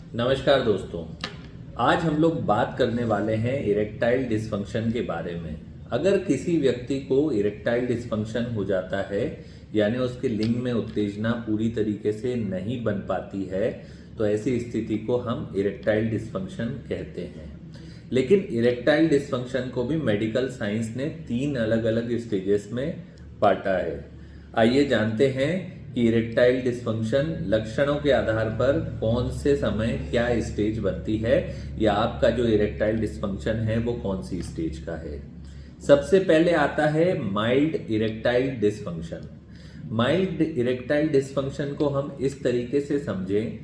नमस्कार दोस्तों। आज हम लोग बात करने वाले हैं इरेक्टाइल डिसफंक्शन के बारे में। अगर किसी व्यक्ति को इरेक्टाइल डिसफंक्शन हो जाता है यानी उसके लिंग में उत्तेजना पूरी तरीके से नहीं बन पाती है तो ऐसी स्थिति को हम इरेक्टाइल डिसफंक्शन कहते हैं। लेकिन इरेक्टाइल डिसफंक्शन को भी मेडिकल साइंस ने 3 अलग अलग स्टेजेस में बांटा है। आइए जानते हैं कि इरेक्टाइल डिसफंक्शन लक्षणों के आधार पर कौन से समय क्या स्टेज बनती है या आपका जो इरेक्टाइल डिसफंक्शन है वो कौन सी स्टेज का है। सबसे पहले आता है mild erectile dysfunction. Mild erectile dysfunction को हम इस तरीके से समझें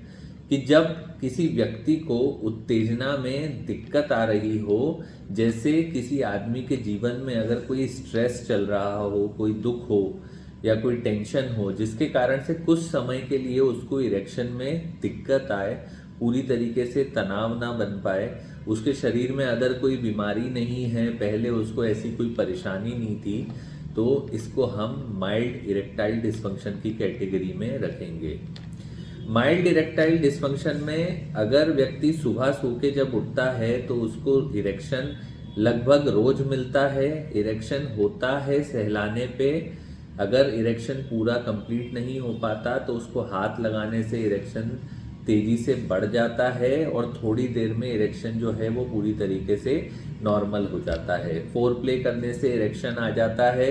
कि जब किसी व्यक्ति को उत्तेजना में दिक्कत आ रही हो, जैसे किसी आदमी के जीवन में अगर कोई स्ट्रेस चल रहा हो, कोई दुख हो या कोई टेंशन हो, जिसके कारण से कुछ समय के लिए उसको इरेक्शन में दिक्कत आए, पूरी तरीके से तनाव ना बन पाए, उसके शरीर में अदर कोई बीमारी नहीं है, पहले उसको ऐसी कोई परेशानी नहीं थी, तो इसको हम माइल्ड इरेक्टाइल डिसफंक्शन की कैटेगरी में रखेंगे। माइल्ड इरेक्टाइल डिसफंक्शन में अगर व्यक्ति सुबह सो के जब उठता है तो उसको इरेक्शन लगभग रोज मिलता है, इरेक्शन होता है सहलाने पे। अगर इरेक्शन पूरा कंप्लीट नहीं हो पाता तो उसको हाथ लगाने से इरेक्शन तेजी से बढ़ जाता है और थोड़ी देर में इरेक्शन जो है वो पूरी तरीके से नॉर्मल हो जाता है। फोर प्ले करने से इरेक्शन आ जाता है,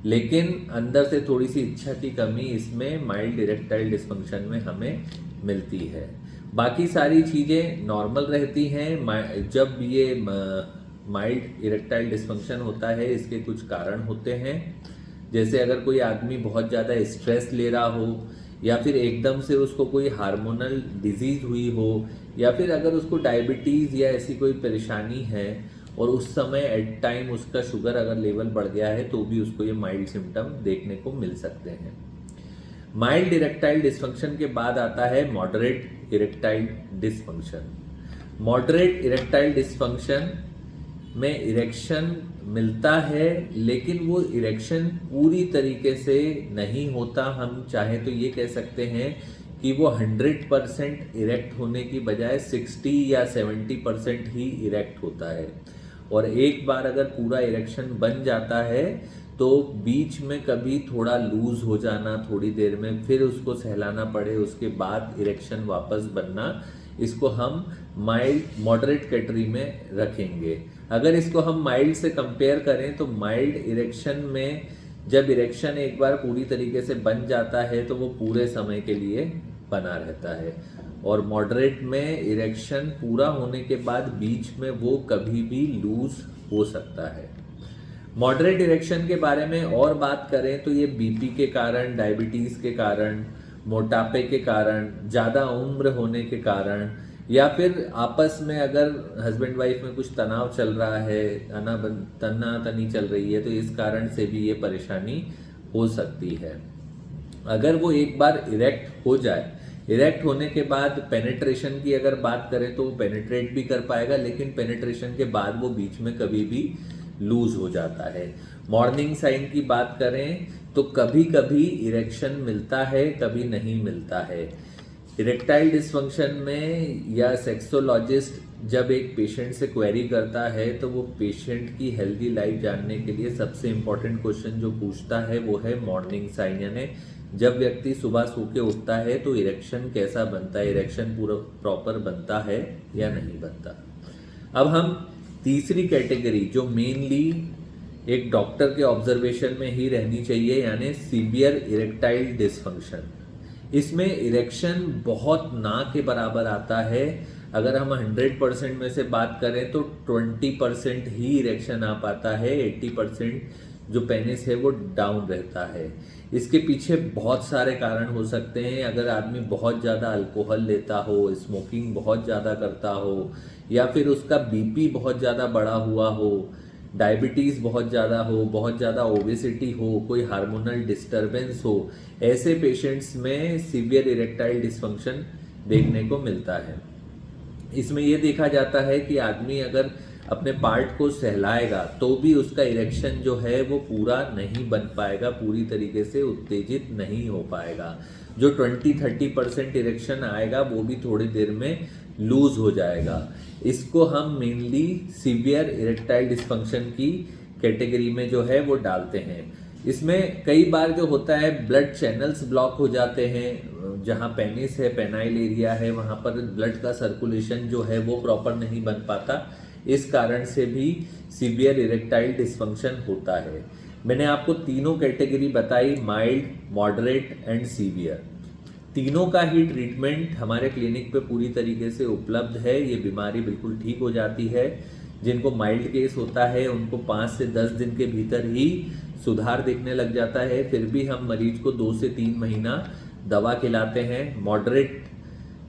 लेकिन अंदर से थोड़ी सी इच्छा की कमी इसमें माइल्ड इरेक्टाइल डिसफंक्शन में हमें मिलती है। बाकी सारी चीज़ें नॉर्मल रहती हैं। जब ये माइल्ड इरेक्टाइल डिसफंक्शन होता है इसके कुछ कारण होते हैं, जैसे अगर कोई आदमी बहुत ज़्यादा स्ट्रेस ले रहा हो या फिर एकदम से उसको कोई हार्मोनल डिजीज़ हुई हो या फिर अगर उसको डायबिटीज़ या ऐसी कोई परेशानी है और उस समय एट टाइम उसका शुगर अगर लेवल बढ़ गया है तो भी उसको ये माइल्ड सिम्टम देखने को मिल सकते हैं। माइल्ड इरेक्टाइल डिसफंक्शन के बाद आता है moderate erectile dysfunction. Moderate erectile dysfunction में इरेक्शन मिलता है, लेकिन वो इरेक्शन पूरी तरीके से नहीं होता। हम चाहे तो ये कह सकते हैं कि वो 100% इरेक्ट होने की बजाय 60 या 70% ही इरेक्ट होता है। और एक बार अगर पूरा इरेक्शन बन जाता है तो बीच में कभी थोड़ा लूज हो जाना, थोड़ी देर में फिर उसको सहलाना पड़े, उसके बाद इरेक्शन वापस बनना, इसको हम माइल्ड मॉडरेट कैटेगरी में रखेंगे। अगर इसको हम माइल्ड से कंपेयर करें तो माइल्ड इरेक्शन में जब इरेक्शन एक बार पूरी तरीके से बन जाता है तो वो पूरे समय के लिए बना रहता है, और मॉडरेट में इरेक्शन पूरा होने के बाद बीच में वो कभी भी लूज हो सकता है। मॉडरेट इरेक्शन के बारे में और बात करें तो ये बीपी के कारण, डायबिटीज़ के कारण, मोटापे के कारण, ज़्यादा उम्र होने के कारण या फिर आपस में अगर हस्बैंड वाइफ में कुछ तनाव चल रहा है, तना तनी चल रही है, तो इस कारण से भी ये परेशानी हो सकती है। अगर वो एक बार इरेक्ट हो जाए, इरेक्ट होने के बाद पेनिट्रेशन की अगर बात करें तो वो पेनिट्रेट भी कर पाएगा, लेकिन पेनिट्रेशन के बाद वो बीच में कभी भी लूज हो जाता है। मॉर्निंग साइन की बात करें तो कभी कभी इरेक्शन मिलता है, कभी नहीं मिलता है। इरेक्टाइल डिसफंक्शन में या सेक्सोलॉजिस्ट जब एक पेशेंट से क्वेरी करता है तो वो पेशेंट की हेल्दी लाइफ जानने के लिए सबसे इम्पोर्टेंट क्वेश्चन जो पूछता है वो है मॉर्निंग साइन, यानी जब व्यक्ति सुबह सो के उठता है तो इरेक्शन कैसा बनता है, इरेक्शन पूरा प्रॉपर बनता है या नहीं बनता। अब हम तीसरी कैटेगरी जो मेनली एक डॉक्टर के ऑब्जर्वेशन में ही रहनी चाहिए, यानी सीवियर इरेक्टाइल डिसफंक्शन। इसमें इरेक्शन बहुत ना के बराबर आता है। अगर हम 100% में से बात करें तो 20% ही इरेक्शन आ पाता है, 80% जो पेनिस है वो डाउन रहता है। इसके पीछे बहुत सारे कारण हो सकते हैं। अगर आदमी बहुत ज़्यादा अल्कोहल लेता हो, स्मोकिंग बहुत ज़्यादा करता हो, या फिर उसका बीपी बहुत ज़्यादा बढ़ा हुआ हो, डायबिटीज़ बहुत ज़्यादा हो, बहुत ज़्यादा ओबेसिटी हो, कोई हार्मोनल डिस्टरबेंस हो, ऐसे पेशेंट्स में सीवियर इरेक्टाइल डिसफंक्शन देखने को मिलता है। इसमें यह देखा जाता है कि आदमी अगर अपने पार्ट को सहलाएगा तो भी उसका इरेक्शन जो है वो पूरा नहीं बन पाएगा, पूरी तरीके से उत्तेजित नहीं हो पाएगा। जो 20-30% इरेक्शन आएगा वो भी थोड़ी देर में लूज हो जाएगा। इसको हम मेनली सीवियर इरेक्टाइल डिस्फंक्शन की कैटेगरी में जो है वो डालते हैं। इसमें कई बार जो होता है ब्लड चैनल्स ब्लॉक हो जाते हैं, जहाँ पेनिस है, पेनाइल एरिया है, वहाँ पर ब्लड का सर्कुलेशन जो है वो प्रॉपर नहीं बन पाता। इस कारण से भी सीवियर इरेक्टाइल डिस्फंक्शन होता है। मैंने आपको तीनों कैटेगरी बताई, माइल्ड, मॉडरेट एंड सीवियर। तीनों का ही ट्रीटमेंट हमारे क्लिनिक पे पूरी तरीके से उपलब्ध है। ये बीमारी बिल्कुल ठीक हो जाती है। जिनको माइल्ड केस होता है उनको 5 से 10 दिन के भीतर ही सुधार दिखने लग जाता है, फिर भी हम मरीज को 2 से 3 महीना दवा खिलाते हैं। मॉडरेट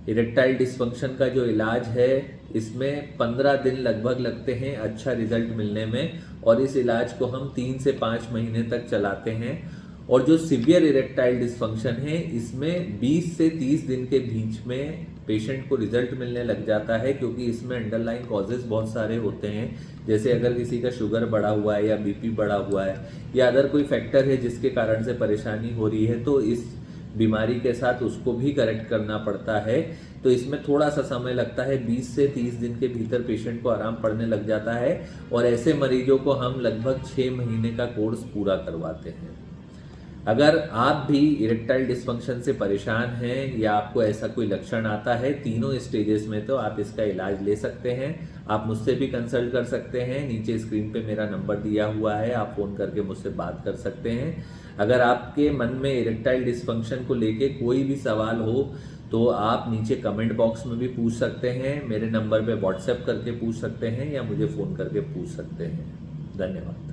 इरेक्टाइल डिस्फंक्शन का जो इलाज है इसमें 15 दिन लगभग लगते हैं अच्छा रिजल्ट मिलने में, और इस इलाज को हम 3 से 5 महीने तक चलाते हैं। और जो सीवियर इरेक्टाइल डिस्फंक्शन है इसमें 20 से 30 दिन के बीच में पेशेंट को रिजल्ट मिलने लग जाता है, क्योंकि इसमें अंडरलाइन कॉजेज बहुत सारे होते हैं। जैसे अगर किसी का शुगर बढ़ा हुआ है या बीपी बढ़ा हुआ है या अदर कोई फैक्टर है जिसके कारण से परेशानी हो रही है, तो इस बीमारी के साथ उसको भी करेक्ट करना पड़ता है। तो इसमें थोड़ा सा समय लगता है, 20 से 30 दिन के भीतर पेशेंट को आराम पड़ने लग जाता है, और ऐसे मरीजों को हम लगभग 6 महीने का कोर्स पूरा करवाते हैं। अगर आप भी इरेक्टाइल डिस्फंक्शन से परेशान हैं या आपको ऐसा कोई लक्षण आता है तीनों स्टेजेस में, तो आप इसका इलाज ले सकते हैं। आप मुझसे भी कंसल्ट कर सकते हैं। नीचे स्क्रीन पे मेरा नंबर दिया हुआ है, आप फ़ोन करके मुझसे बात कर सकते हैं। अगर आपके मन में इरेक्टाइल डिस्फंक्शन को लेके कोई भी सवाल हो तो आप नीचे कमेंट बॉक्स में भी पूछ सकते हैं, मेरे नंबर पे व्हाट्सएप करके पूछ सकते हैं या मुझे फ़ोन करके पूछ सकते हैं। धन्यवाद।